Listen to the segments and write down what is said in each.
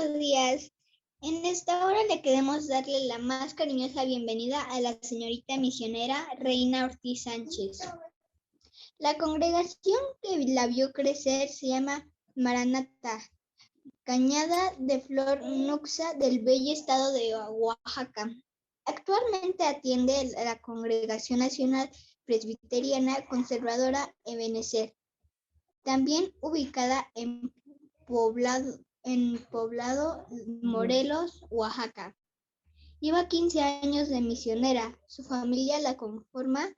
buenos días. En esta hora le queremos darle la más cariñosa bienvenida a la señorita misionera Reina Ortiz Sánchez. La congregación que la vio crecer se llama Maranatha, Cañada de Flor Nuxa del bello estado de Oaxaca. Actualmente atiende la Congregación Nacional Presbiteriana Conservadora Ebenezer, también ubicada en Poblado Morelos, Oaxaca. Lleva 15 años de misionera. Su familia la conforma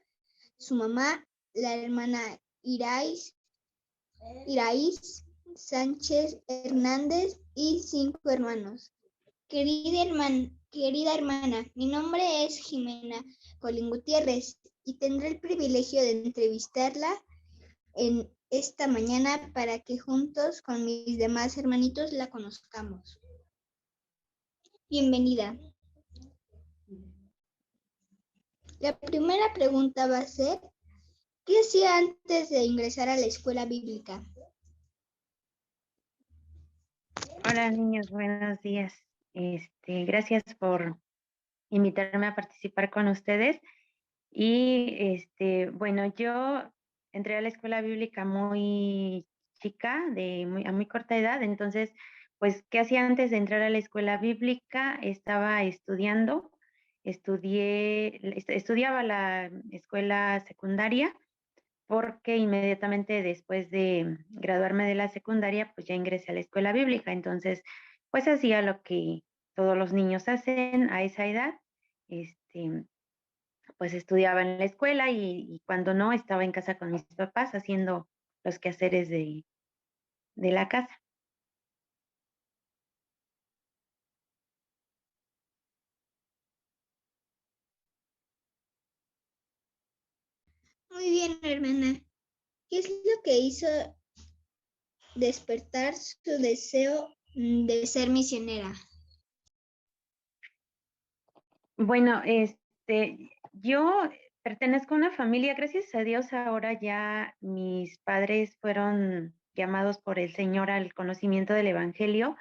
su mamá, la hermana Iraíz Sánchez Hernández y 5 hermanos. Querida hermana, mi nombre es Jimena Colín Gutiérrez y tendré el privilegio de entrevistarla en esta mañana para que juntos con mis demás hermanitos la conozcamos. Bienvenida. La primera pregunta va a ser, ¿qué hacía antes de ingresar a la escuela bíblica? Hola niños, buenos días. Gracias por invitarme a participar con ustedes. Y bueno, yo entré a la escuela bíblica muy chica, a muy corta edad. Entonces, pues, ¿qué hacía antes de entrar a la escuela bíblica? Estaba estudiando, estudiaba la escuela secundaria, porque inmediatamente después de graduarme de la secundaria, pues ya ingresé a la escuela bíblica. Entonces, pues hacía lo que todos los niños hacen a esa edad. Este, pues estudiaba en la escuela y cuando no, estaba en casa con mis papás haciendo los quehaceres de la casa. Muy bien, hermana. ¿Qué es lo que hizo despertar su deseo de ser misionera? Bueno, yo pertenezco a una familia, gracias a Dios ahora ya mis padres fueron llamados por el Señor al conocimiento del Evangelio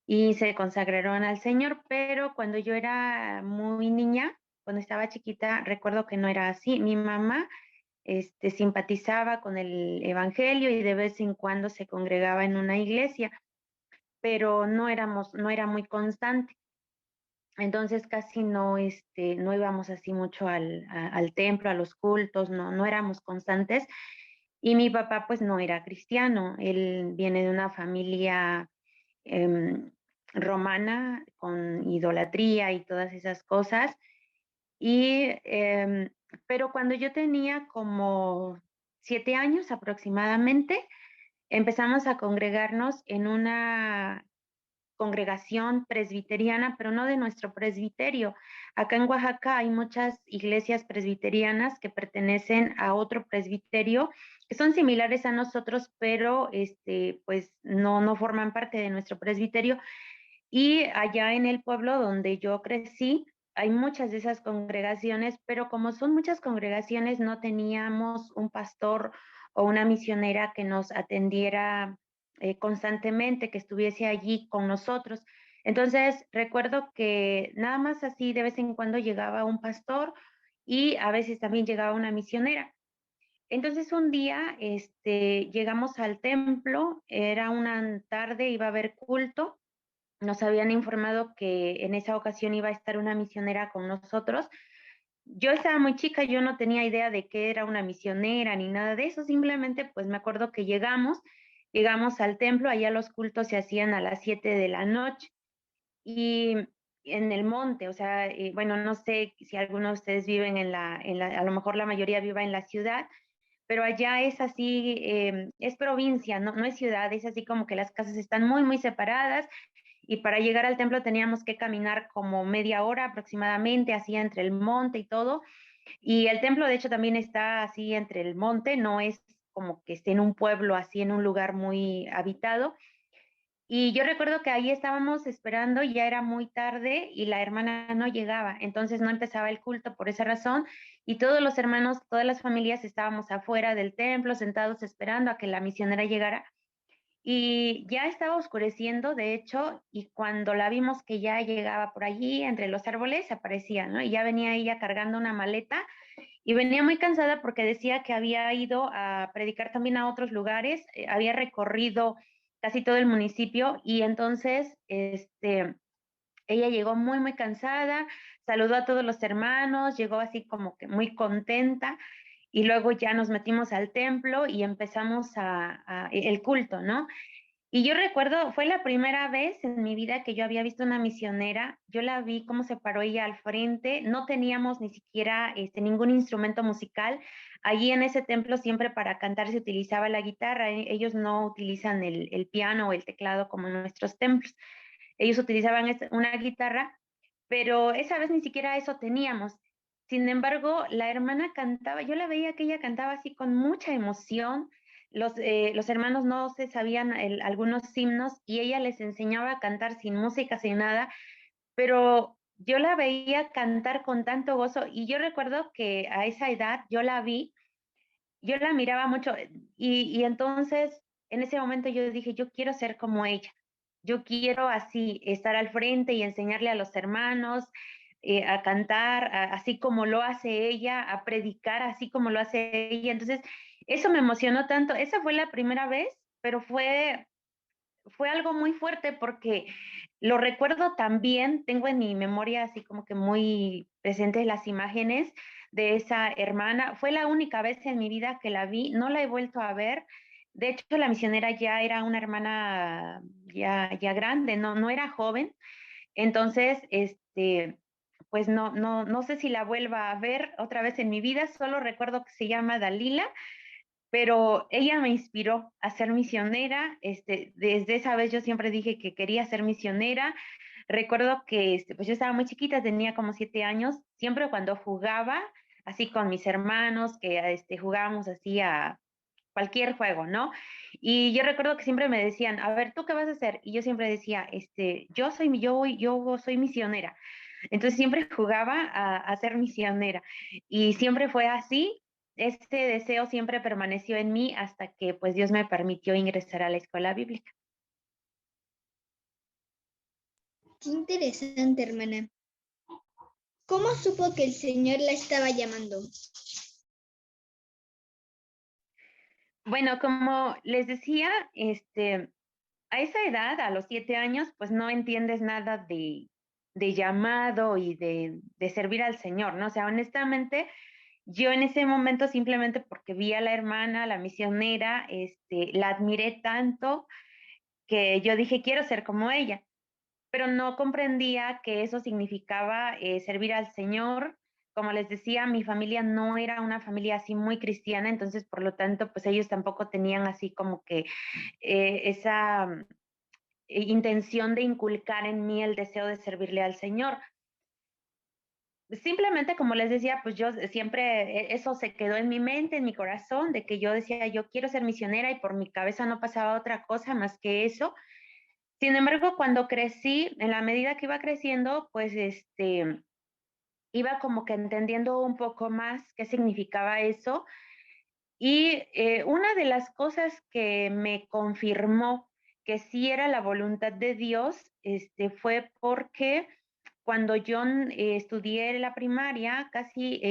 y se consagraron al Señor, pero cuando yo era muy niña, cuando estaba chiquita, recuerdo que no era así. Mi mamá simpatizaba con el Evangelio y de vez en cuando se congregaba en una iglesia, pero no era muy constante. Entonces casi no íbamos así mucho al templo, a los cultos, no éramos constantes. Y mi papá pues no era cristiano, él viene de una familia em, romana con idolatría y todas esas cosas. Pero cuando yo tenía como 7 años aproximadamente, empezamos a congregarnos en una congregación presbiteriana, pero no de nuestro presbiterio. Acá en Oaxaca hay muchas iglesias presbiterianas que pertenecen a otro presbiterio, que son similares a nosotros, pero pues no forman parte de nuestro presbiterio. Y allá en el pueblo donde yo crecí, hay muchas de esas congregaciones, pero como son muchas congregaciones, no teníamos un pastor o una misionera que nos atendiera constantemente, que estuviese allí con nosotros. Entonces, recuerdo que nada más así de vez en cuando llegaba un pastor y a veces también llegaba una misionera. Entonces un día llegamos al templo, era una tarde, iba a haber culto, nos habían informado que en esa ocasión iba a estar una misionera con nosotros. Yo estaba muy chica, yo no tenía idea de qué era una misionera ni nada de eso, simplemente pues me acuerdo que llegamos al templo, allá los cultos se hacían a las 7 de la noche y en el monte, o sea, bueno, no sé si algunos de ustedes viven a lo mejor la mayoría viva en la ciudad, pero allá es así, es provincia, no es ciudad, es así como que las casas están muy separadas y para llegar al templo teníamos que caminar como media hora aproximadamente, así entre el monte y todo. Y el templo, de hecho, también está así entre el monte, no es como que esté en un pueblo, así en un lugar muy habitado. Y yo recuerdo que ahí estábamos esperando, ya era muy tarde y la hermana no llegaba, entonces no empezaba el culto por esa razón y todos los hermanos, todas las familias estábamos afuera del templo sentados esperando a que la misionera llegara. y ya estaba oscureciendo, de hecho, y cuando la vimos que ya llegaba por allí, entre los árboles, aparecía, ¿no? Y ya venía ella cargando una maleta y venía muy cansada porque decía que había ido a predicar también a otros lugares, había recorrido casi todo el municipio y entonces, ella llegó muy, muy cansada, saludó a todos los hermanos, llegó así como que muy contenta y luego ya nos metimos al templo y empezamos el culto, ¿no? Y yo recuerdo, fue la primera vez en mi vida que yo había visto una misionera. Yo la vi cómo se paró ella al frente. No teníamos ni siquiera ningún instrumento musical. Allí en ese templo siempre para cantar se utilizaba la guitarra. Ellos no utilizan el piano o el teclado como en nuestros templos. Ellos utilizaban una guitarra, pero esa vez ni siquiera eso teníamos. Sin embargo, la hermana cantaba, yo la veía que ella cantaba así con mucha emoción. Los hermanos no se sabían algunos himnos y ella les enseñaba a cantar sin música, sin nada, pero yo la veía cantar con tanto gozo y yo recuerdo que a esa edad yo la vi, yo la miraba mucho y entonces en ese momento yo dije, yo quiero ser como ella, yo quiero así estar al frente y enseñarle a los hermanos a cantar así como lo hace ella, a predicar así como lo hace ella. Entonces, eso me emocionó tanto. Esa fue la primera vez, pero fue algo muy fuerte porque lo recuerdo también, tengo en mi memoria así como que muy presentes las imágenes de esa hermana. Fue la única vez en mi vida que la vi, no la he vuelto a ver. De hecho, la misionera ya era una hermana ya grande, no era joven. Entonces, pues no sé si la vuelva a ver otra vez en mi vida, solo recuerdo que se llama Dalila, pero ella me inspiró a ser misionera. Desde esa vez yo siempre dije que quería ser misionera. Recuerdo que pues yo estaba muy chiquita, tenía como 7 años, siempre cuando jugaba así con mis hermanos, que jugábamos así a cualquier juego, ¿no? Y yo recuerdo que siempre me decían, a ver, ¿tú qué vas a hacer? Y yo siempre decía, yo soy misionera. Entonces siempre jugaba a ser misionera y siempre fue así. Este deseo siempre permaneció en mí hasta que pues Dios me permitió ingresar a la escuela bíblica. Qué interesante, hermana. ¿Cómo supo que el Señor la estaba llamando? Bueno, como les decía, a esa edad, a los 7 años, pues no entiendes nada de llamado y de servir al Señor, ¿no? O sea, honestamente, yo en ese momento simplemente porque vi a la hermana, la misionera, la admiré tanto que yo dije, quiero ser como ella, pero no comprendía que eso significaba servir al Señor. Como les decía, mi familia no era una familia así muy cristiana, entonces por lo tanto, pues ellos tampoco tenían así como que esa intención de inculcar en mí el deseo de servirle al Señor. Simplemente, como les decía, pues yo siempre, eso se quedó en mi mente, en mi corazón, de que yo decía, yo quiero ser misionera y por mi cabeza no pasaba otra cosa más que eso. Sin embargo, cuando crecí, en la medida que iba creciendo, pues iba como que entendiendo un poco más qué significaba eso. Y una de las cosas que me confirmó que sí era la voluntad de Dios, fue porque cuando yo estudié la primaria, casi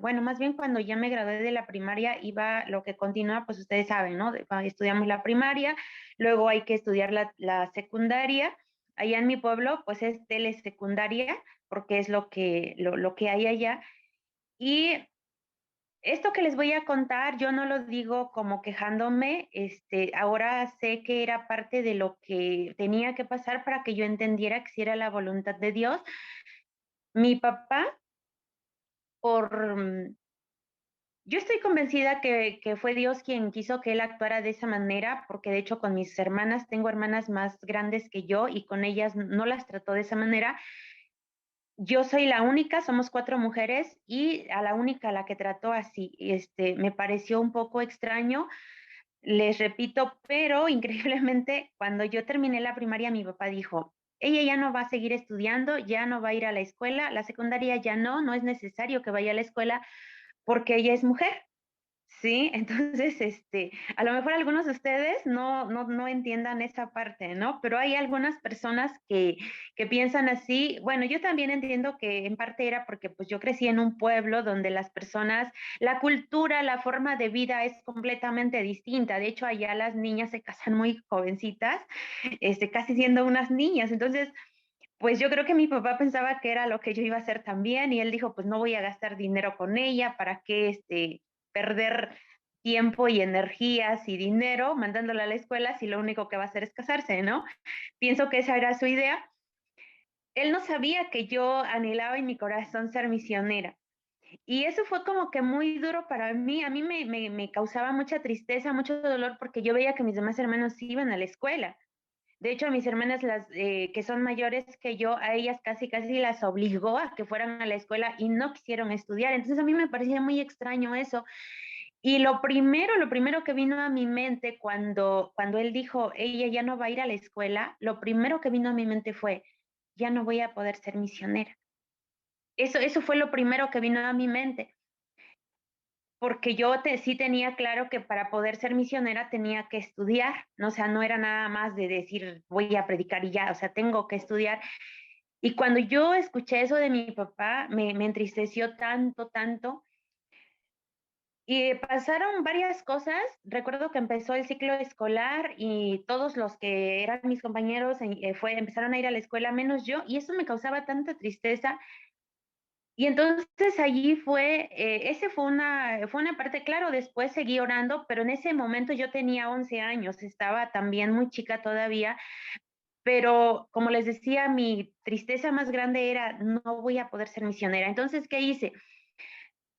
bueno, más bien cuando ya me gradué de la primaria, iba lo que continúa, pues ustedes saben, ¿no? Estudiamos la primaria, luego hay que estudiar la secundaria. Allá en mi pueblo, pues es telesecundaria, porque es lo que hay allá. Y esto que les voy a contar, yo no lo digo como quejándome, ahora sé que era parte de lo que tenía que pasar para que yo entendiera que si era la voluntad de Dios. Mi papá, por, yo estoy convencida que fue Dios quien quiso que él actuara de esa manera, porque de hecho con mis hermanas, tengo hermanas más grandes que yo y con ellas no las trató de esa manera. Yo soy la única, somos 4 mujeres y a la única a la que trató así, me pareció un poco extraño. Les repito, pero increíblemente, cuando yo terminé la primaria, mi papá dijo, ella ya no va a seguir estudiando, ya no va a ir a la escuela, la secundaria ya no es necesario que vaya a la escuela porque ella es mujer. Sí, entonces, a lo mejor algunos de ustedes no entiendan esa parte, ¿no? Pero hay algunas personas que piensan así. Bueno, yo también entiendo que en parte era porque pues yo crecí en un pueblo donde las personas, la cultura, la forma de vida es completamente distinta. De hecho, allá las niñas se casan muy jovencitas, casi siendo unas niñas. Entonces, pues yo creo que mi papá pensaba que era lo que yo iba a hacer también y él dijo, pues no voy a gastar dinero con ella, ¿para qué perder tiempo y energías y dinero mandándola a la escuela si lo único que va a hacer es casarse, ¿no? Pienso que esa era su idea. Él no sabía que yo anhelaba en mi corazón ser misionera. Y eso fue como que muy duro para mí. A mí me causaba mucha tristeza, mucho dolor, porque yo veía que mis demás hermanos iban a la escuela. De hecho, a mis hermanas, las que son mayores que yo, a ellas casi las obligó a que fueran a la escuela y no quisieron estudiar. Entonces a mí me parecía muy extraño eso. Y lo primero que vino a mi mente cuando él dijo, ella ya no va a ir a la escuela, lo primero que vino a mi mente fue, ya no voy a poder ser misionera. Eso fue lo primero que vino a mi mente, porque sí tenía claro que para poder ser misionera tenía que estudiar, ¿no? O sea, no era nada más de decir voy a predicar y ya, o sea, tengo que estudiar. Y cuando yo escuché eso de mi papá, me entristeció tanto, tanto. Y pasaron varias cosas. Recuerdo que empezó el ciclo escolar y todos los que eran mis compañeros empezaron a ir a la escuela, menos yo, y eso me causaba tanta tristeza. Y entonces allí fue una parte, claro, después seguí orando, pero en ese momento yo tenía 11 años, estaba también muy chica todavía, pero como les decía, mi tristeza más grande era, no voy a poder ser misionera. Entonces, ¿qué hice?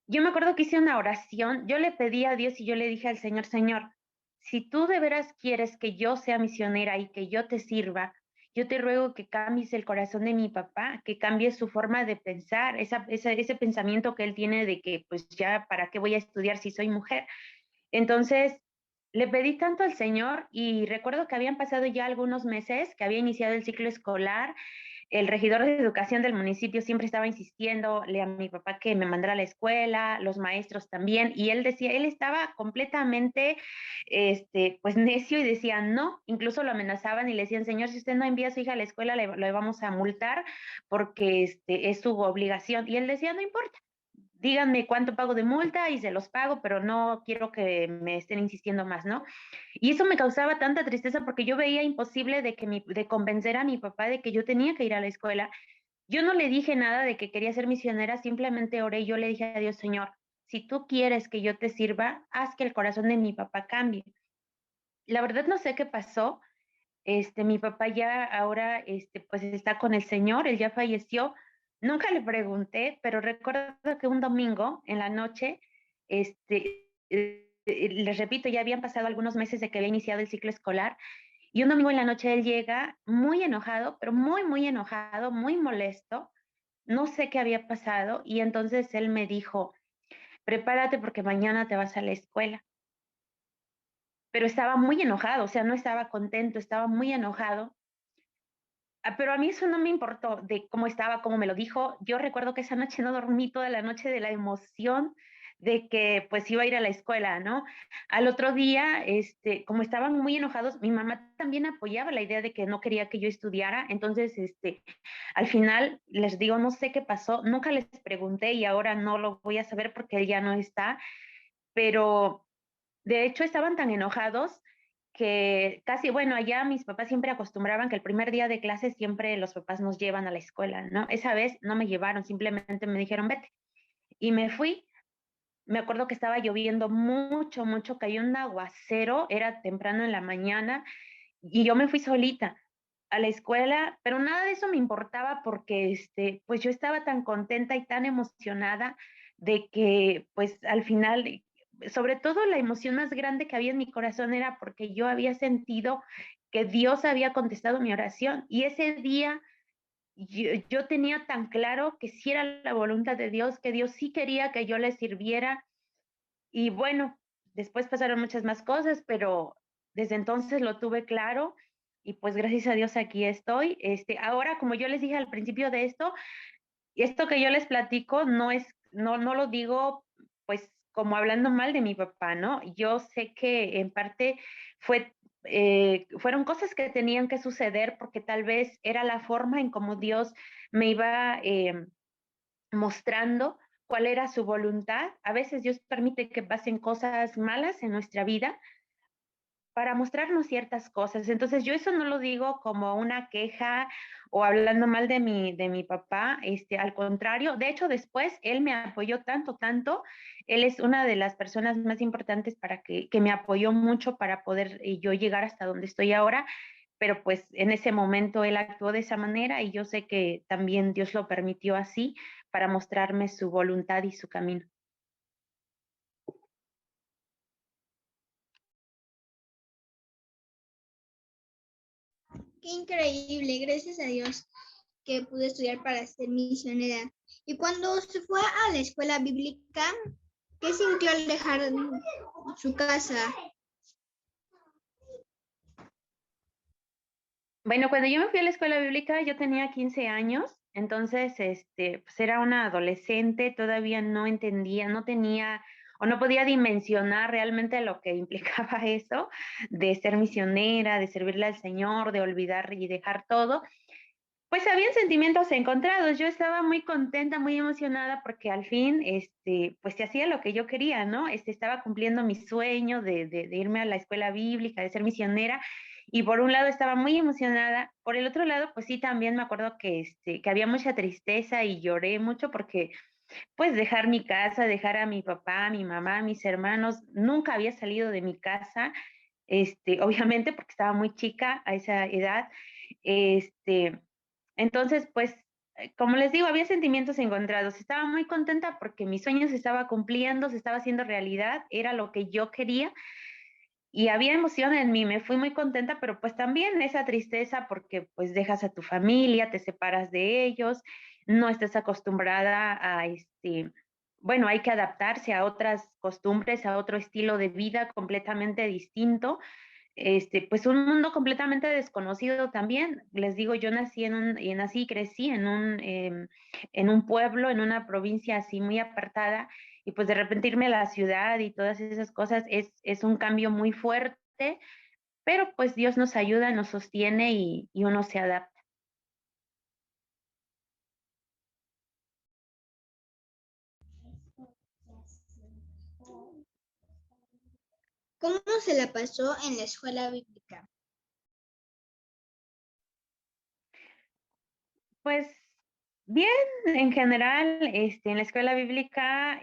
Yo me acuerdo que hice una oración, yo le pedí a Dios y yo le dije al Señor, Señor, si tú de veras quieres que yo sea misionera y que yo te sirva, yo te ruego que cambies el corazón de mi papá, que cambies su forma de pensar, ese pensamiento que él tiene de que pues ya, ¿para qué voy a estudiar si soy mujer? Entonces, le pedí tanto al Señor y recuerdo que habían pasado ya algunos meses, que había iniciado el ciclo escolar. El regidor de educación del municipio siempre estaba insistiéndole a mi papá que me mandara a la escuela, los maestros también, y él decía, él estaba completamente, pues necio y decía no, incluso lo amenazaban y le decían, señor, si usted no envía a su hija a la escuela, le vamos a multar porque es su obligación. Y él decía, no importa, díganme cuánto pago de multa y se los pago, pero no quiero que me estén insistiendo más, ¿no? Y eso me causaba tanta tristeza porque yo veía imposible de convencer a mi papá de que yo tenía que ir a la escuela. Yo no le dije nada de que quería ser misionera, simplemente oré y yo le dije a Dios, Señor, si tú quieres que yo te sirva, haz que el corazón de mi papá cambie. La verdad no sé qué pasó. Mi papá ya ahora, pues está con el Señor, él ya falleció. Nunca le pregunté, pero recuerdo que un domingo en la noche, les repito, ya habían pasado algunos meses de que había iniciado el ciclo escolar, y un domingo en la noche él llega muy enojado, pero muy, muy enojado, muy molesto. No sé qué había pasado, y entonces él me dijo, prepárate porque mañana te vas a la escuela. Pero estaba muy enojado, o sea, no estaba contento, estaba muy enojado. Pero a mí eso no me importó de cómo estaba, cómo me lo dijo. Yo recuerdo que esa noche no dormí toda la noche de la emoción de que pues iba a ir a la escuela, ¿no? Al otro día, como estaban muy enojados, mi mamá también apoyaba la idea de que no quería que yo estudiara. Entonces, al final les digo, no sé qué pasó, nunca les pregunté y ahora no lo voy a saber porque él ya no está, pero de hecho, estaban tan enojados que casi, bueno, allá mis papás siempre acostumbraban que el primer día de clase siempre los papás nos llevan a la escuela, ¿no? Esa vez no me llevaron, simplemente me dijeron, vete. Y me fui. Me acuerdo que estaba lloviendo mucho, mucho, cayó un aguacero, era temprano en la mañana y yo me fui solita a la escuela, pero nada de eso me importaba porque, pues yo estaba tan contenta y tan emocionada de que, pues al final, sobre todo la emoción más grande que había en mi corazón era porque yo había sentido que Dios había contestado mi oración y ese día yo tenía tan claro que sí era la voluntad de Dios, que Dios sí quería que yo le sirviera y bueno, después pasaron muchas más cosas, pero desde entonces lo tuve claro y pues gracias a Dios aquí estoy. Ahora, como yo les dije al principio de esto, esto que yo les platico no lo digo pues como hablando mal de mi papá, ¿no? Yo sé que en parte fue, fueron cosas que tenían que suceder porque tal vez era la forma en cómo Dios me iba mostrando cuál era su voluntad. A veces Dios permite que pasen cosas malas en nuestra vida para mostrarnos ciertas cosas. Entonces, yo eso no lo digo como una queja o hablando mal de mi papá, al contrario, de hecho, después él me apoyó tanto, tanto, él es una de las personas más importantes para que me apoyó mucho para poder yo llegar hasta donde estoy ahora, pero pues en ese momento él actuó de esa manera y yo sé que también Dios lo permitió así para mostrarme su voluntad y su camino. Qué increíble, gracias a Dios que pude estudiar para ser misionera. Y cuando se fue a la escuela bíblica, ¿qué sintió al dejar su casa? Bueno, cuando yo me fui a la escuela bíblica, yo tenía 15 años, entonces, pues era una adolescente, todavía no entendía, no tenía o no podía dimensionar realmente lo que implicaba eso de ser misionera, de servirle al Señor, de olvidar y dejar todo. Pues habían sentimientos encontrados. Yo estaba muy contenta, muy emocionada porque al fin, pues se hacía lo que yo quería, ¿no? Estaba cumpliendo mi sueño de irme a la escuela bíblica, de ser misionera. Y por un lado estaba muy emocionada. Por el otro lado, pues sí, también me acuerdo que había mucha tristeza y lloré mucho porque, pues, dejar mi casa, dejar a mi papá, a mi mamá, a mis hermanos, nunca había salido de mi casa, obviamente porque estaba muy chica a esa edad. Este, entonces, pues, como les digo, había sentimientos encontrados. Estaba muy contenta porque mi sueño se estaba cumpliendo, se estaba haciendo realidad, era lo que yo quería y había emoción en mí. Me fui muy contenta, pero pues también esa tristeza porque pues dejas a tu familia, te separas de ellos, no estás acostumbrada a bueno, hay que adaptarse a otras costumbres, a otro estilo de vida completamente distinto, pues un mundo completamente desconocido también. Les digo, yo nací y nací y crecí en un pueblo, en una provincia así muy apartada, y pues de repente irme a la ciudad y todas esas cosas es un cambio muy fuerte, pero pues Dios nos ayuda, nos sostiene y uno se adapta. ¿Cómo se la pasó en la escuela bíblica? Pues bien, en general, en la escuela bíblica,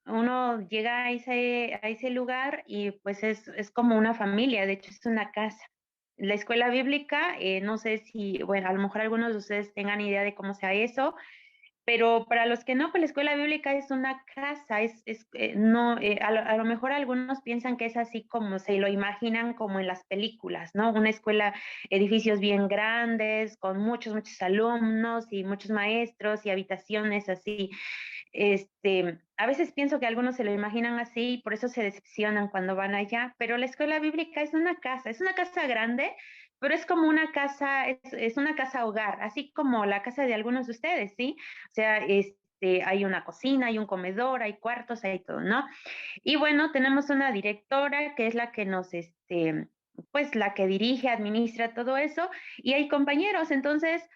uno llega a ese lugar y pues es como una familia, de hecho es una casa. La escuela bíblica, no sé si, bueno, a lo mejor algunos de ustedes tengan idea de cómo sea eso, pero para los que no, pues la escuela bíblica es una casa, no, a lo mejor algunos piensan que es así como se lo imaginan como en las películas, ¿no? Una escuela, edificios bien grandes, con muchos, muchos alumnos y muchos maestros y habitaciones así. A veces pienso que algunos se lo imaginan así y por eso se decepcionan cuando van allá, pero la escuela bíblica es una casa grande, pero es como una casa, es una casa hogar, así como la casa de algunos de ustedes, ¿sí? O sea, hay una cocina, hay un comedor, hay cuartos, hay todo, ¿no? Y bueno, tenemos una directora que es la que nos, pues la que dirige, administra todo eso, y hay compañeros, entonces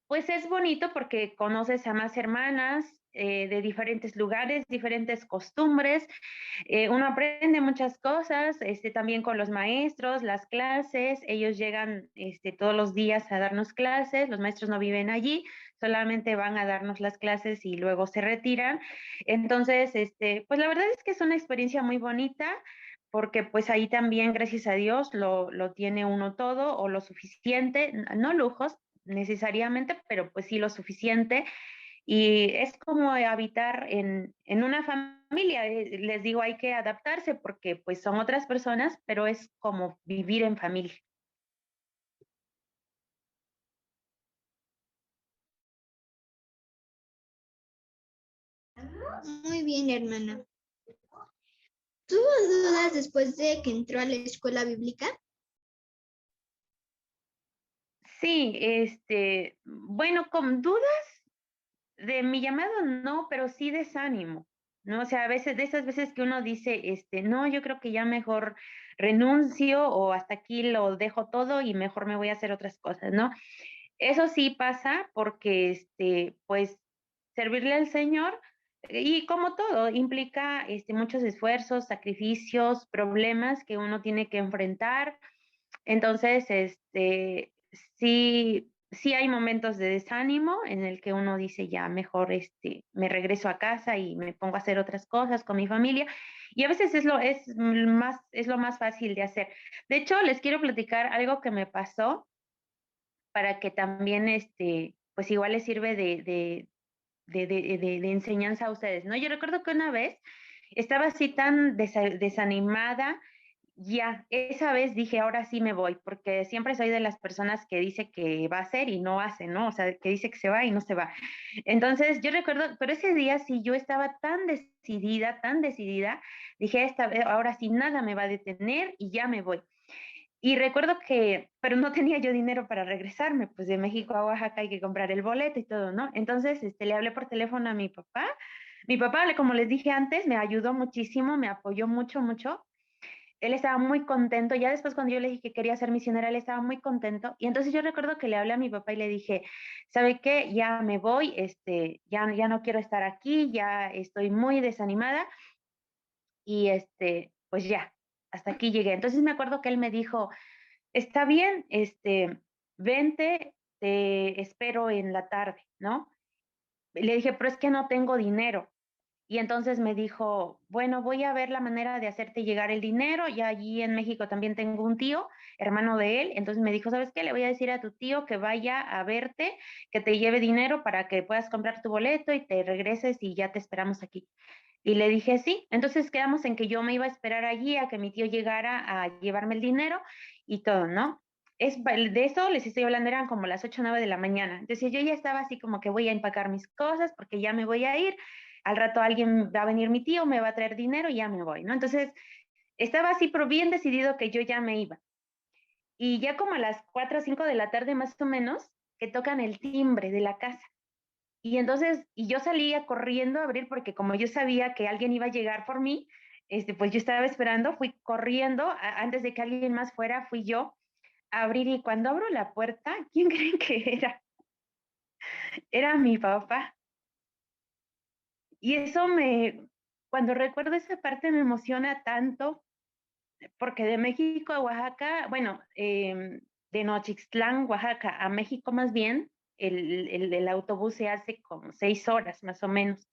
pues es bonito porque conoces a más hermanas de diferentes lugares, diferentes costumbres. Uno aprende muchas cosas, también con los maestros, las clases. Ellos llegan todos los días a darnos clases. Los maestros no viven allí, solamente van a darnos las clases y luego se retiran. Entonces, pues la verdad es que es una experiencia muy bonita porque pues ahí también, gracias a Dios, lo tiene uno todo o lo suficiente, no lujos, necesariamente, pero pues sí lo suficiente. Y es como habitar en una familia. Les digo, hay que adaptarse porque pues son otras personas, pero es como vivir en familia. Muy bien, hermana. ¿Tuvo dudas después de que entró a la escuela bíblica? Sí, bueno, con dudas de mi llamado no, pero sí desánimo. ¿no? O sea, a veces, de esas veces que uno dice, no, yo creo que ya mejor renuncio o hasta aquí lo dejo todo y mejor me voy a hacer otras cosas, ¿no? Eso sí pasa porque, pues, servirle al Señor y como todo, implica muchos esfuerzos, sacrificios, problemas que uno tiene que enfrentar. Entonces, sí hay momentos de desánimo en el que uno dice, ya mejor, me regreso a casa y me pongo a hacer otras cosas con mi familia. Y a veces es lo más fácil de hacer. De hecho, les quiero platicar algo que me pasó para que también, pues igual les sirve de enseñanza a ustedes, ¿no? Yo recuerdo que una vez estaba así tan desanimada, ya, esa vez dije, ahora sí me voy, porque siempre soy de las personas que dice que va a hacer y no hace, ¿no? O sea, que dice que se va y no se va. Entonces, yo recuerdo, pero ese día sí yo estaba tan decidida, dije, esta vez, ahora sí nada me va a detener y ya me voy. Y recuerdo que, pero no tenía yo dinero para regresarme, pues de México a Oaxaca hay que comprar el boleto y todo, ¿no? Entonces, le hablé por teléfono a mi papá. Mi papá, como les dije antes, me ayudó muchísimo, me apoyó mucho, mucho. Él estaba muy contento. Ya después, cuando yo le dije que quería ser misionera, él estaba muy contento. Y entonces yo recuerdo que le hablé a mi papá y le dije, ¿sabe qué? Ya me voy, ya no quiero estar aquí, ya estoy muy desanimada y pues ya, hasta aquí llegué. Entonces me acuerdo que él me dijo, está bien, vente, te espero en la tarde, ¿no? Le dije, pero es que no tengo dinero. Y entonces me dijo, bueno, voy a ver la manera de hacerte llegar el dinero. Ya allí en México también tengo un tío, hermano de él. Entonces me dijo, ¿sabes qué? Le voy a decir a tu tío que vaya a verte, que te lleve dinero para que puedas comprar tu boleto y te regreses y ya te esperamos aquí. Y le dije, sí. Entonces quedamos en que yo me iba a esperar allí a que mi tío llegara a llevarme el dinero y todo, ¿no? De eso les estoy hablando, eran como las 8 o 9 de la mañana. Entonces yo ya estaba así como que voy a empacar mis cosas porque ya me voy a ir. Al rato alguien va a venir mi tío, me va a traer dinero y ya me voy, ¿no? Entonces estaba así, pero bien decidido que yo ya me iba. Y ya como a las 4 o 5 de la tarde más o menos, que tocan el timbre de la casa. Y entonces, y yo salía corriendo a abrir porque como yo sabía que alguien iba a llegar por mí, pues yo estaba esperando, fui corriendo, antes de que alguien más fuera, fui yo a abrir y cuando abro la puerta, ¿quién creen que era? Era mi papá. Y cuando recuerdo esa parte me emociona tanto, porque de México a Oaxaca, bueno, de Nochixtlán, Oaxaca, a México más bien, el autobús se hace como 6 horas más o menos.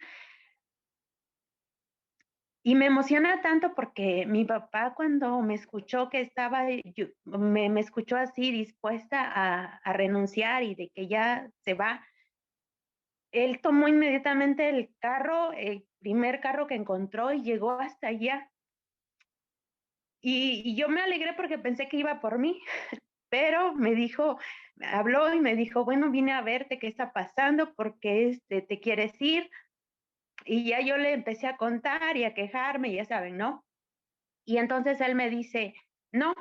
Y me emociona tanto porque mi papá cuando me escuchó que estaba, me escuchó así dispuesta a renunciar y de que ya se va, él tomó inmediatamente el carro, el primer carro que encontró y llegó hasta allá. Y yo me alegré porque pensé que iba por mí, pero me dijo, habló y me dijo, bueno, vine a verte qué está pasando, porque te quieres ir. Y ya yo le empecé a contar y a quejarme, ya saben, ¿no? Y entonces él me dice, no,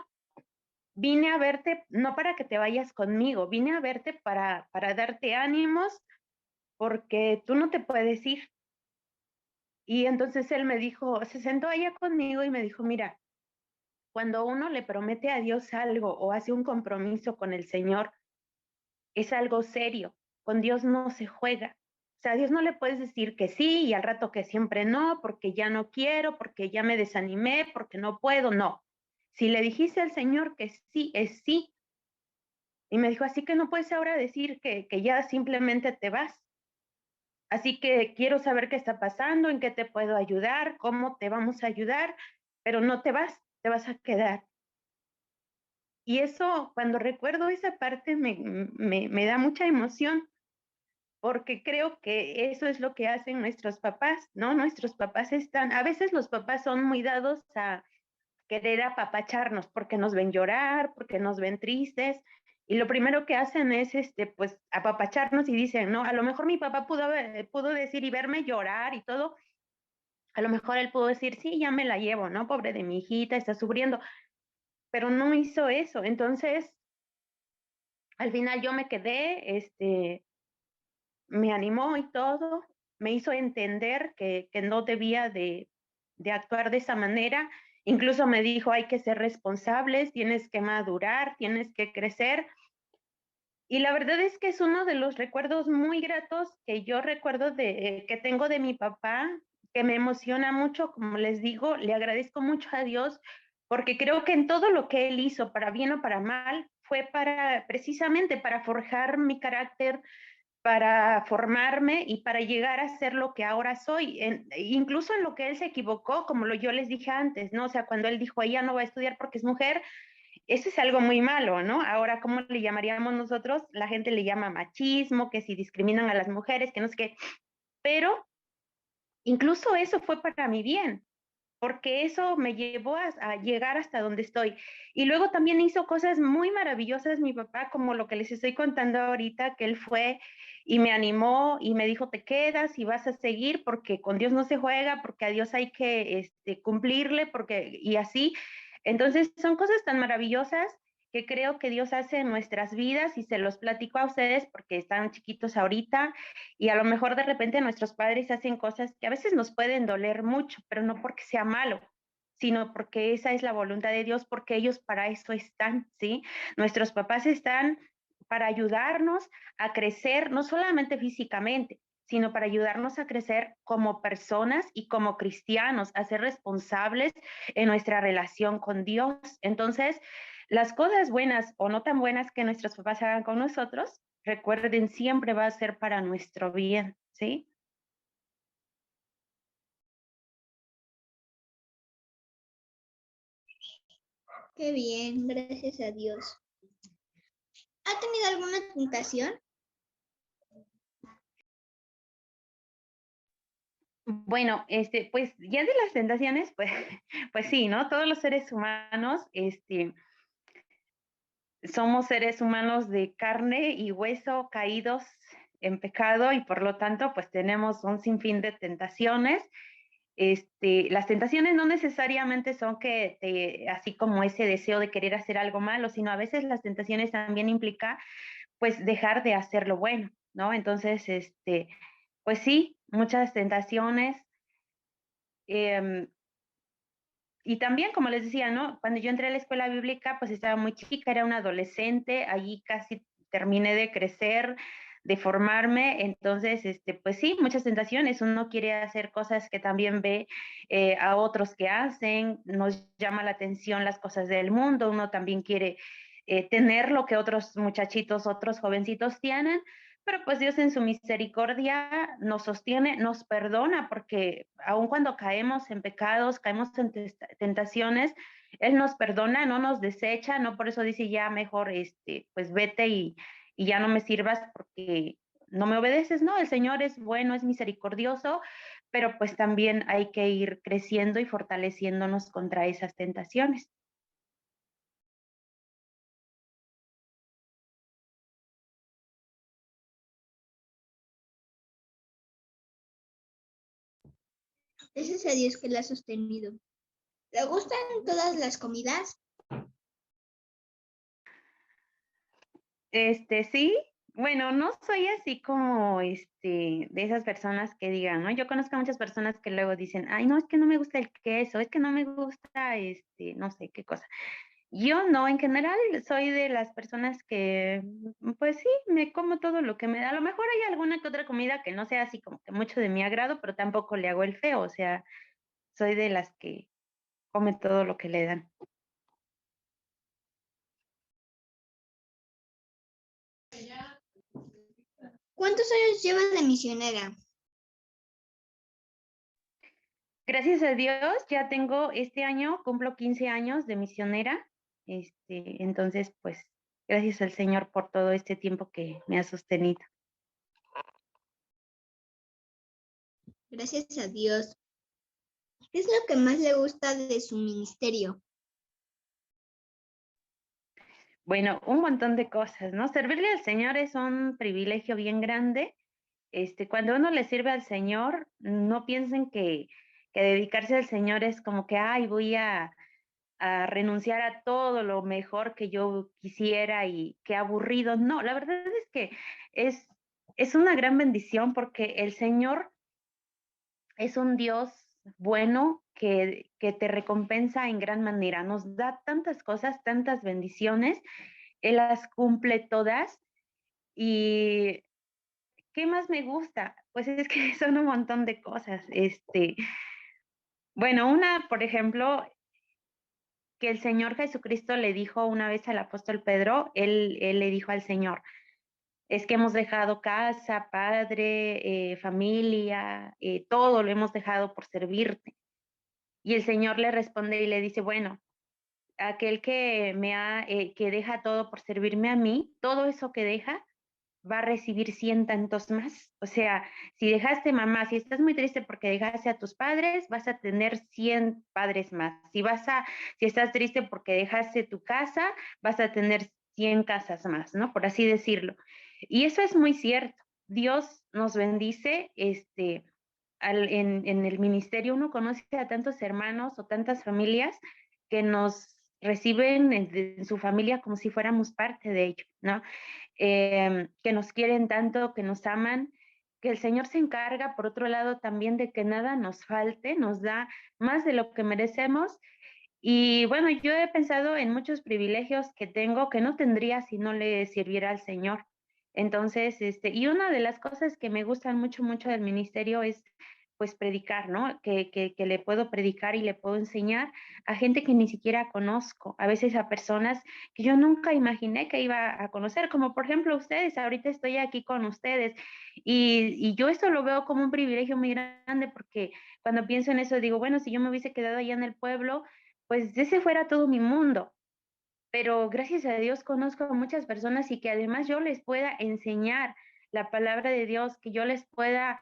vine a verte no para que te vayas conmigo, vine a verte para darte ánimos porque tú no te puedes ir. Y entonces él me dijo, se sentó allá conmigo y me dijo, mira, cuando uno le promete a Dios algo o hace un compromiso con el Señor, es algo serio. Con Dios no se juega. O sea, a Dios no le puedes decir que sí y al rato que siempre no, porque ya no quiero, porque ya me desanimé, porque no puedo, no. Si le dijiste al Señor que sí, es sí. Y me dijo, así que no puedes ahora decir que ya simplemente te vas. Así que quiero saber qué está pasando, en qué te puedo ayudar, cómo te vamos a ayudar, pero no te vas, te vas a quedar. Y eso, cuando recuerdo esa parte, me da mucha emoción, porque creo que eso es lo que hacen nuestros papás, ¿no? Nuestros papás a veces los papás son muy dados a querer apapacharnos porque nos ven llorar, porque nos ven tristes, y lo primero que hacen es, pues, apapacharnos y dicen, no, a lo mejor mi papá pudo decir y verme llorar y todo, a lo mejor él pudo decir, sí, ya me la llevo, ¿no? Pobre de mi hijita, está sufriendo, pero no hizo eso. Entonces, al final yo me quedé, me animó y todo, me hizo entender que no debía de actuar de esa manera. Incluso me dijo, hay que ser responsables, tienes que madurar, tienes que crecer. Y la verdad es que es uno de los recuerdos muy gratos que yo recuerdo que tengo de mi papá, que me emociona mucho, como les digo, le agradezco mucho a Dios, porque creo que en todo lo que él hizo, para bien o para mal, fue para precisamente para forjar mi carácter, para formarme y para llegar a ser lo que ahora soy, incluso en lo que él se equivocó, como yo les dije antes, ¿no? O sea, cuando él dijo, ella no va a estudiar porque es mujer, eso es algo muy malo, ¿no? Ahora, ¿cómo le llamaríamos nosotros? La gente le llama machismo, que si discriminan a las mujeres, que no sé qué, pero incluso eso fue para mi bien, porque eso me llevó a llegar hasta donde estoy. Y luego también hizo cosas muy maravillosas mi papá, como lo que les estoy contando ahorita, que él fue y me animó y me dijo, te quedas y vas a seguir porque con Dios no se juega, porque a Dios hay que cumplirle, y así. Entonces son cosas tan maravillosas que creo que Dios hace en nuestras vidas y se los platico a ustedes porque están chiquitos ahorita y a lo mejor de repente nuestros padres hacen cosas que a veces nos pueden doler mucho, pero no porque sea malo, sino porque esa es la voluntad de Dios, porque ellos para eso están, ¿sí? Nuestros papás están para ayudarnos a crecer, no solamente físicamente, sino para ayudarnos a crecer como personas y como cristianos, a ser responsables en nuestra relación con Dios. Entonces, las cosas buenas o no tan buenas que nuestros papás hagan con nosotros, recuerden, siempre va a ser para nuestro bien, ¿sí? Qué bien, gracias a Dios. ¿Ha tenido alguna tentación? Bueno, pues ya de las tentaciones, pues, pues sí, ¿no? Todos los seres humanos, somos seres humanos de carne y hueso caídos en pecado y por lo tanto, pues tenemos un sinfín de tentaciones. Las tentaciones no necesariamente son así como ese deseo de querer hacer algo malo, sino a veces las tentaciones también implica, pues, dejar de hacer lo bueno, ¿no? Entonces, pues sí, muchas tentaciones. em, y también, como les decía, ¿no? Cuando yo entré a la escuela bíblica, pues estaba muy chica, era una adolescente, allí casi terminé de crecer, de formarme, entonces, pues sí, muchas tentaciones, uno quiere hacer cosas que también ve a otros que hacen, nos llama la atención las cosas del mundo, uno también quiere tener lo que otros muchachitos, otros jovencitos tienen, pero pues Dios en su misericordia nos sostiene, nos perdona, porque aun cuando caemos en pecados, caemos en tentaciones, Él nos perdona, no nos desecha, no por eso dice ya mejor, pues vete y ya no me sirvas porque no me obedeces, no, el Señor es bueno, es misericordioso, pero pues también hay que ir creciendo y fortaleciéndonos contra esas tentaciones. Gracias a Dios que la ha sostenido. ¿Le gustan todas las comidas? Sí, bueno, no soy así como, de esas personas que digan, ¿no? Yo conozco a muchas personas que luego dicen, ay, no, es que no me gusta el queso, es que no me gusta, no sé qué cosa. Yo no, en general soy de las personas que, pues sí, me como todo lo que me da. A lo mejor hay alguna que otra comida que no sea así como que mucho de mi agrado, pero tampoco le hago el feo, o sea, soy de las que come todo lo que le dan. ¿Cuántos años lleva de misionera? Gracias a Dios, ya tengo este año, cumplo 15 años de misionera. Entonces, pues, gracias al Señor por todo este tiempo que me ha sostenido. Gracias a Dios. ¿Qué es lo que más le gusta de su ministerio? Bueno, un montón de cosas, ¿no? Servirle al Señor es un privilegio bien grande. Cuando uno le sirve al Señor, no piensen que dedicarse al Señor es como que, ay, voy a renunciar a todo lo mejor que yo quisiera y qué aburrido. No, la verdad es que es, es una gran bendición porque el Señor es un Dios bueno que te recompensa en gran manera. Nos da tantas cosas, tantas bendiciones, Él las cumple todas. ¿Y qué más me gusta? Pues es que son un montón de cosas. Bueno, una, por ejemplo, que el Señor Jesucristo le dijo una vez al apóstol Pedro, él le dijo al Señor, es que hemos dejado casa, padre, familia, todo lo hemos dejado por servirte. Y el Señor le responde y le dice, bueno, aquel que deja todo por servirme a mí, todo eso que deja va a recibir 100 tantos más. O sea, si dejaste mamá, si estás muy triste porque dejaste a tus padres, vas a tener 100 padres más. Si estás triste porque dejaste tu casa, vas a tener 100 casas más, ¿no? Por así decirlo. Y eso es muy cierto. Dios nos bendice, en el ministerio uno conoce a tantos hermanos o tantas familias que nos reciben en su familia como si fuéramos parte de ello, ¿no? Que nos quieren tanto, que nos aman, que el Señor se encarga, por otro lado, también de que nada nos falte, nos da más de lo que merecemos. Y bueno, yo he pensado en muchos privilegios que tengo que no tendría si no le sirviera al Señor. Entonces, y una de las cosas que me gustan mucho, mucho del ministerio es pues predicar, ¿no? Que le puedo predicar y le puedo enseñar a gente que ni siquiera conozco, a veces a personas que yo nunca imaginé que iba a conocer, como por ejemplo ustedes, ahorita estoy aquí con ustedes y yo esto lo veo como un privilegio muy grande porque cuando pienso en eso digo, bueno, si yo me hubiese quedado allá en el pueblo, pues ese fuera todo mi mundo. Pero gracias a Dios conozco a muchas personas y que además yo les pueda enseñar la palabra de Dios, que yo les pueda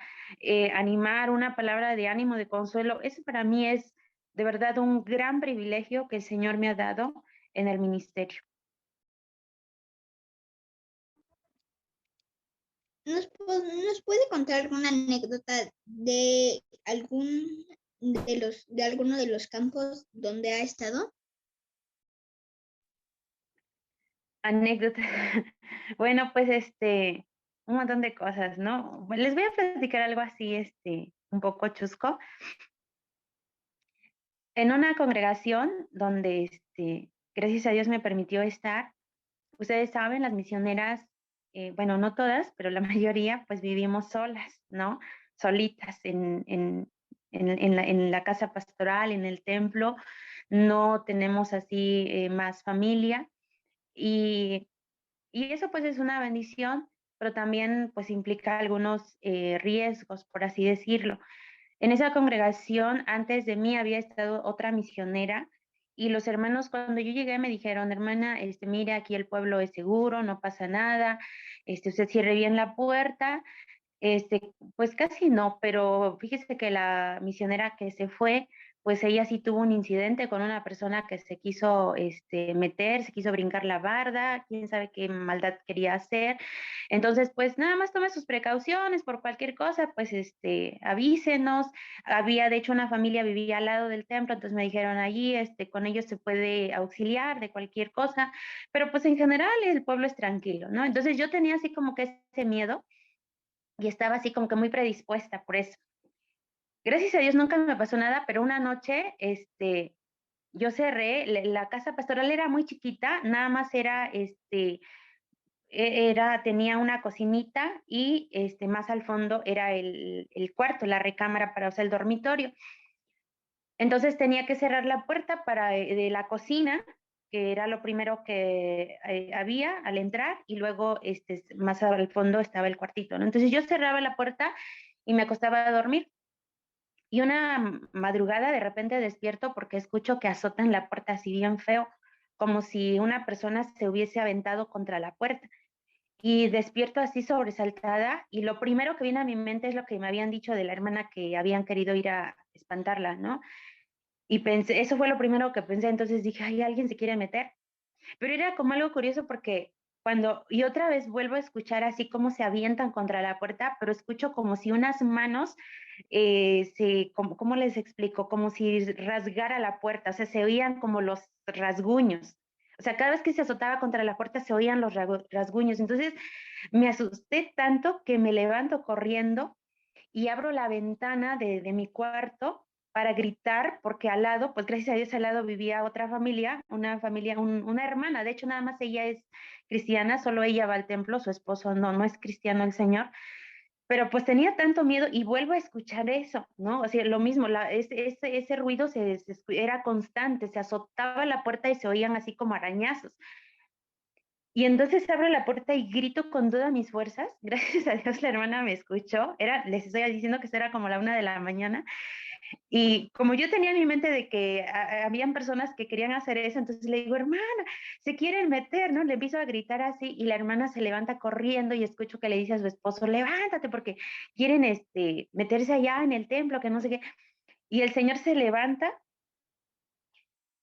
animar una palabra de ánimo, de consuelo. Eso para mí es de verdad un gran privilegio que el Señor me ha dado en el ministerio. ¿Nos puede contar alguna anécdota de de alguno de los campos donde ha estado? Anécdota. Bueno, pues un montón de cosas, ¿no? Les voy a platicar algo así, un poco chusco. En una congregación donde, gracias a Dios me permitió estar, ustedes saben, las misioneras, bueno, no todas, pero la mayoría, pues vivimos solas, ¿no? Solitas en la casa pastoral, en el templo, no tenemos así más familia y, y eso pues es una bendición, pero también pues implica algunos riesgos, por así decirlo. En esa congregación, antes de mí, había estado otra misionera y los hermanos, cuando yo llegué, me dijeron, hermana, mire, aquí el pueblo es seguro, no pasa nada, usted cierre bien la puerta. Pues casi no, pero fíjese que la misionera que se fue, pues ella sí tuvo un incidente con una persona que se quiso meter, se quiso brincar la barda, quién sabe qué maldad quería hacer. Entonces, pues nada más tome sus precauciones por cualquier cosa, pues avísenos. Había, de hecho, una familia vivía al lado del templo, entonces me dijeron allí, con ellos se puede auxiliar de cualquier cosa, pero pues en general el pueblo es tranquilo, ¿no? Entonces yo tenía así como que ese miedo y estaba así como que muy predispuesta por eso. Gracias a Dios nunca me pasó nada, pero una noche, yo cerré, la casa pastoral era muy chiquita, nada más era, tenía una cocinita y más al fondo era el cuarto, la recámara para usar el dormitorio. Entonces tenía que cerrar la puerta de la cocina, que era lo primero que había al entrar, y luego más al fondo estaba el cuartito, ¿no? Entonces yo cerraba la puerta y me acostaba a dormir. Y una madrugada de repente despierto porque escucho que azotan la puerta así bien feo, como si una persona se hubiese aventado contra la puerta. Y despierto así sobresaltada y lo primero que viene a mi mente es lo que me habían dicho de la hermana que habían querido ir a espantarla, ¿no? Y pensé, eso fue lo primero que pensé, entonces dije, ay, alguien se quiere meter. Pero era como algo curioso porque y otra vez vuelvo a escuchar así como se avientan contra la puerta, pero escucho como si unas manos ¿cómo les explico? Como si rasgara la puerta, o sea, se oían como los rasguños. O sea, cada vez que se azotaba contra la puerta se oían los rasguños. Entonces me asusté tanto que me levanto corriendo y abro la ventana de mi cuarto para gritar, porque al lado, pues gracias a Dios al lado vivía otra familia, una hermana, de hecho nada más ella es cristiana, solo ella va al templo, su esposo no es cristiano el señor, pero pues tenía tanto miedo y vuelvo a escuchar eso, ¿no? O sea, lo mismo, ese ruido era constante, se azotaba la puerta y se oían así como arañazos. Y entonces abro la puerta y grito con todas mis fuerzas. Gracias a Dios la hermana me escuchó. Les estoy diciendo que esto era como la 1 de la mañana. Y como yo tenía en mi mente de que habían personas que querían hacer eso, entonces le digo, hermana, se quieren meter, ¿no? Le empiezo a gritar así y la hermana se levanta corriendo y escucho que le dice a su esposo, levántate porque quieren meterse allá en el templo, que no sé qué. Y el señor se levanta,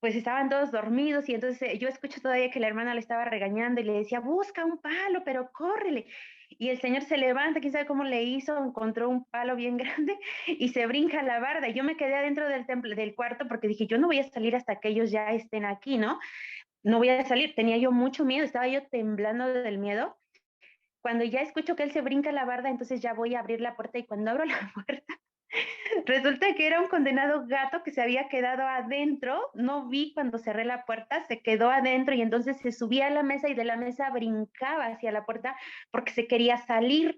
pues estaban todos dormidos y entonces yo escucho todavía que la hermana le estaba regañando y le decía, busca un palo, pero córrele. Y el señor se levanta, quién sabe cómo le hizo, encontró un palo bien grande y se brinca la barda. Y yo me quedé adentro del templo, del cuarto, porque dije, yo no voy a salir hasta que ellos ya estén aquí, ¿no? No voy a salir. Tenía yo mucho miedo, estaba yo temblando del miedo. Cuando ya escucho que él se brinca la barda, entonces ya voy a abrir la puerta y cuando abro la puerta, resulta que era un condenado gato que se había quedado adentro, no vi cuando cerré la puerta, se quedó adentro y entonces se subía a la mesa y de la mesa brincaba hacia la puerta porque se quería salir.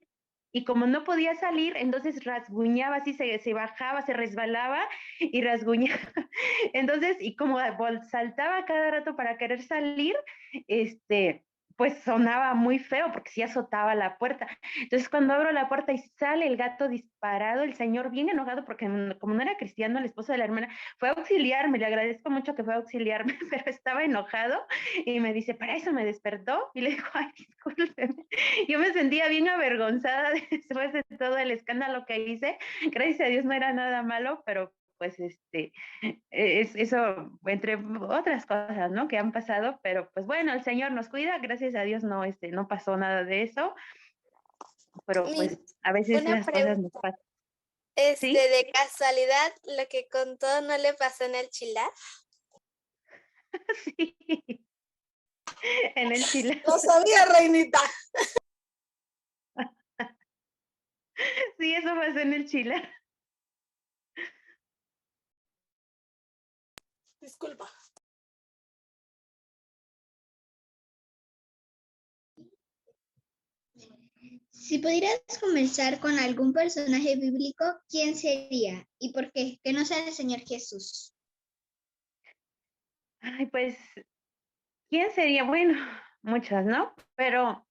Y como no podía salir, entonces rasguñaba así, se bajaba, se resbalaba y rasguñaba. Entonces, y como saltaba cada rato para querer salir, pues sonaba muy feo porque sí azotaba la puerta. Entonces, cuando abro la puerta y sale el gato disparado, el señor bien enojado, porque como no era cristiano, el esposo de la hermana fue a auxiliarme, le agradezco mucho que fue a auxiliarme, pero estaba enojado y me dice, para eso me despertó. Y le digo, ay, discúlpeme. Yo me sentía bien avergonzada después de todo el escándalo que hice. Gracias a Dios no era nada malo, pero pues es eso, entre otras cosas, ¿no? Que han pasado, pero pues bueno, el Señor nos cuida, gracias a Dios no pasó nada de eso, pero Mi- pues a veces Una esas cosas pregunta, nos pasan. ¿Sí? de casualidad, lo que contó no le pasó en el Chilar. Sí, en el Chile. Lo sabía, reinita. Sí, eso pasó en el Chile. Disculpa. Si pudieras conversar con algún personaje bíblico, ¿quién sería? ¿Y por qué? Que no sea el Señor Jesús. Ay, pues, ¿quién sería? Bueno, muchos, ¿no? Pero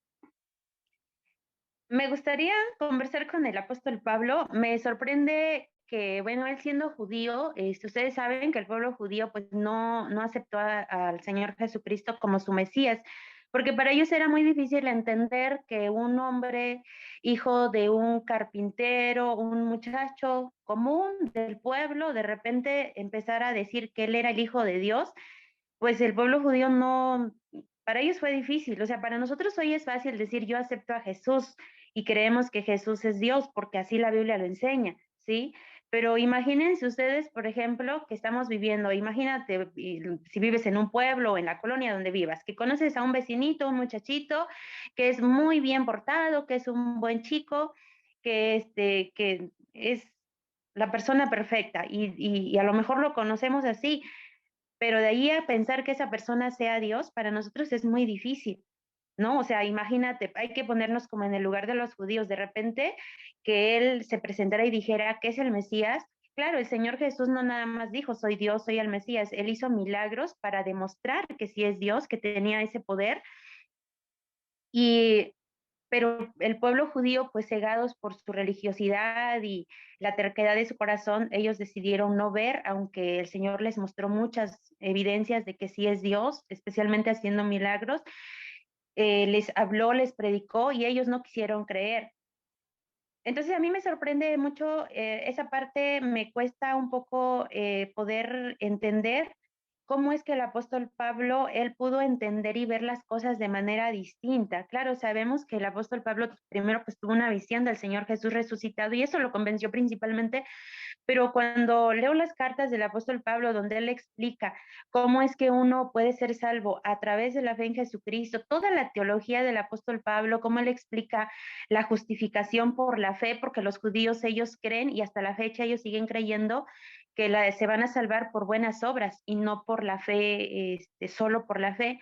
me gustaría conversar con el apóstol Pablo. Me sorprende que, bueno, él siendo judío, ustedes saben que el pueblo judío pues no aceptó al Señor Jesucristo como su Mesías, porque para ellos era muy difícil entender que un hombre, hijo de un carpintero, un muchacho común del pueblo, de repente empezara a decir que él era el hijo de Dios, pues el pueblo judío no, para ellos fue difícil. O sea, para nosotros hoy es fácil decir yo acepto a Jesús y creemos que Jesús es Dios, porque así la Biblia lo enseña, ¿sí? Pero imagínense ustedes, por ejemplo, que estamos viviendo, imagínate si vives en un pueblo o en la colonia donde vivas, que conoces a un vecinito, un muchachito, que es muy bien portado, que es un buen chico, que es la persona perfecta y a lo mejor lo conocemos así, pero de ahí a pensar que esa persona sea Dios, para nosotros es muy difícil, ¿no? O sea, imagínate, hay que ponernos como en el lugar de los judíos, de repente que él se presentara y dijera que es el Mesías. Claro, el Señor Jesús no nada más dijo, soy Dios, soy el Mesías, él hizo milagros para demostrar que sí es Dios, que tenía ese poder, y pero el pueblo judío, pues cegados por su religiosidad y la terquedad de su corazón, ellos decidieron no ver, aunque el Señor les mostró muchas evidencias de que sí es Dios, especialmente haciendo milagros, les habló, les predicó y ellos no quisieron creer. Entonces a mí me sorprende mucho esa parte, me cuesta un poco poder entender cómo es que el apóstol Pablo, él pudo entender y ver las cosas de manera distinta. Claro, sabemos que el apóstol Pablo primero pues tuvo una visión del Señor Jesús resucitado y eso lo convenció principalmente, pero cuando leo las cartas del apóstol Pablo, donde él explica cómo es que uno puede ser salvo a través de la fe en Jesucristo, toda la teología del apóstol Pablo, cómo él explica la justificación por la fe, porque los judíos ellos creen y hasta la fecha ellos siguen creyendo que se van a salvar por buenas obras y no por la fe, solo por la fe.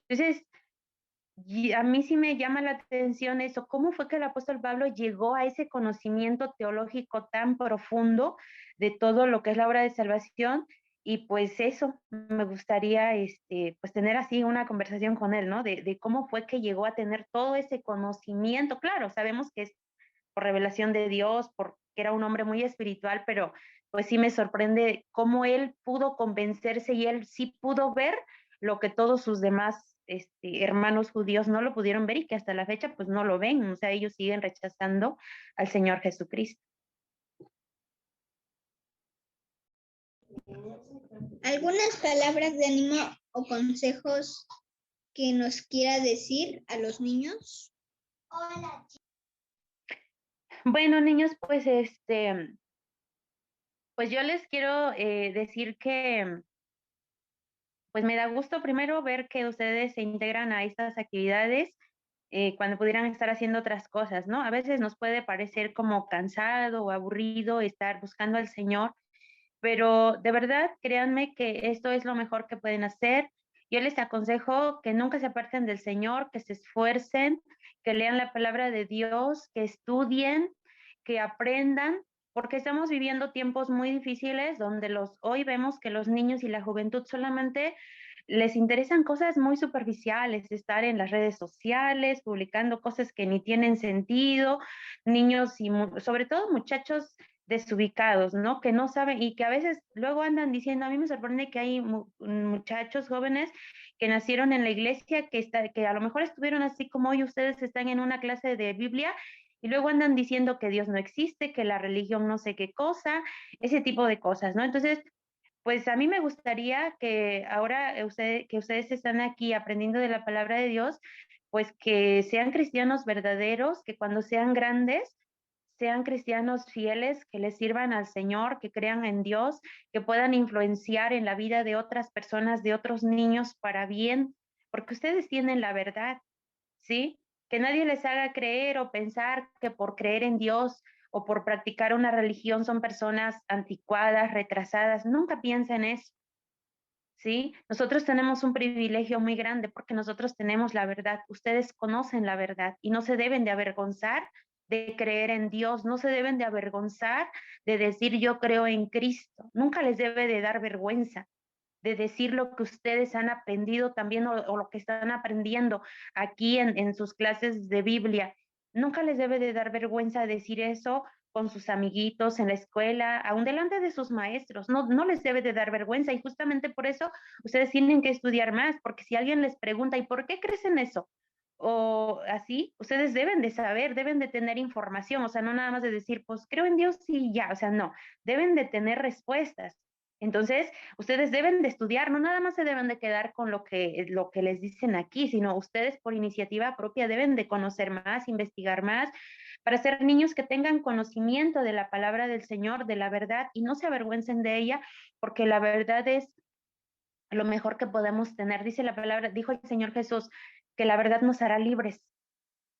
Entonces, y a mí sí me llama la atención eso, cómo fue que el apóstol Pablo llegó a ese conocimiento teológico tan profundo de todo lo que es la obra de salvación, y pues eso, me gustaría pues tener así una conversación con él, ¿no? De cómo fue que llegó a tener todo ese conocimiento. Claro, sabemos que es por revelación de Dios, porque era un hombre muy espiritual, pero pues sí me sorprende cómo él pudo convencerse y él sí pudo ver lo que todos sus demás hermanos judíos no lo pudieron ver y que hasta la fecha pues no lo ven, o sea, ellos siguen rechazando al Señor Jesucristo. ¿Algunas palabras de ánimo o consejos que nos quiera decir a los niños? Bueno, niños, pues pues yo les quiero decir que pues me da gusto primero ver que ustedes se integran a estas actividades cuando pudieran estar haciendo otras cosas, ¿no? A veces nos puede parecer como cansado o aburrido estar buscando al Señor, pero de verdad, créanme que esto es lo mejor que pueden hacer. Yo les aconsejo que nunca se aparten del Señor, que se esfuercen, que lean la palabra de Dios, que estudien, que aprendan, porque estamos viviendo tiempos muy difíciles donde hoy vemos que los niños y la juventud solamente les interesan cosas muy superficiales, estar en las redes sociales, publicando cosas que ni tienen sentido, niños y sobre todo muchachos desubicados, ¿no? Que no saben y que a veces luego andan diciendo, a mí me sorprende que hay muchachos jóvenes que nacieron en la iglesia, que a lo mejor estuvieron así como hoy ustedes están en una clase de Biblia y luego andan diciendo que Dios no existe, que la religión no sé qué cosa, ese tipo de cosas, ¿no? Entonces, pues a mí me gustaría que ahora que ustedes están aquí aprendiendo de la palabra de Dios, pues que sean cristianos verdaderos, que cuando sean grandes, sean cristianos fieles, que les sirvan al Señor, que crean en Dios, que puedan influenciar en la vida de otras personas, de otros niños para bien, porque ustedes tienen la verdad, ¿sí? Que nadie les haga creer o pensar que por creer en Dios o por practicar una religión son personas anticuadas, retrasadas. Nunca piensen eso, ¿sí? Nosotros tenemos un privilegio muy grande porque nosotros tenemos la verdad. Ustedes conocen la verdad y no se deben de avergonzar de creer en Dios, no se deben de avergonzar de decir yo creo en Cristo. Nunca les debe de dar vergüenza de decir lo que ustedes han aprendido también o lo que están aprendiendo aquí en sus clases de Biblia. Nunca les debe de dar vergüenza decir eso con sus amiguitos en la escuela, aún delante de sus maestros. No, no les debe de dar vergüenza y justamente por eso ustedes tienen que estudiar más, porque si alguien les pregunta, ¿y por qué crees en eso? O así, ustedes deben de saber, deben de tener información, o sea, no nada más de decir, pues creo en Dios y ya, o sea, no, deben de tener respuestas. Entonces, ustedes deben de estudiar, no nada más se deben de quedar con lo que les dicen aquí, sino ustedes por iniciativa propia deben de conocer más, investigar más, para ser niños que tengan conocimiento de la palabra del Señor, de la verdad, y no se avergüencen de ella, porque la verdad es lo mejor que podemos tener. Dice la palabra, dijo el Señor Jesús, que la verdad nos hará libres.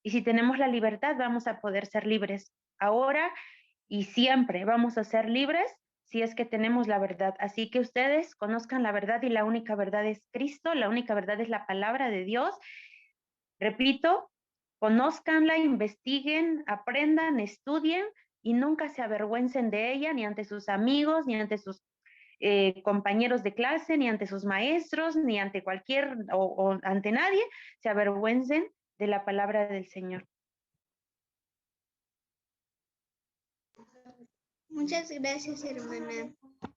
Y si tenemos la libertad, vamos a poder ser libres. Ahora y siempre vamos a ser libres si es que tenemos la verdad. Así que ustedes conozcan la verdad y la única verdad es Cristo, la única verdad es la palabra de Dios. Repito, conózcanla, investiguen, aprendan, estudien y nunca se avergüencen de ella ni ante sus amigos, ni ante sus compañeros de clase, ni ante sus maestros, ni ante cualquier o ante nadie, se avergüencen de la palabra del Señor. Muchas gracias, hermana.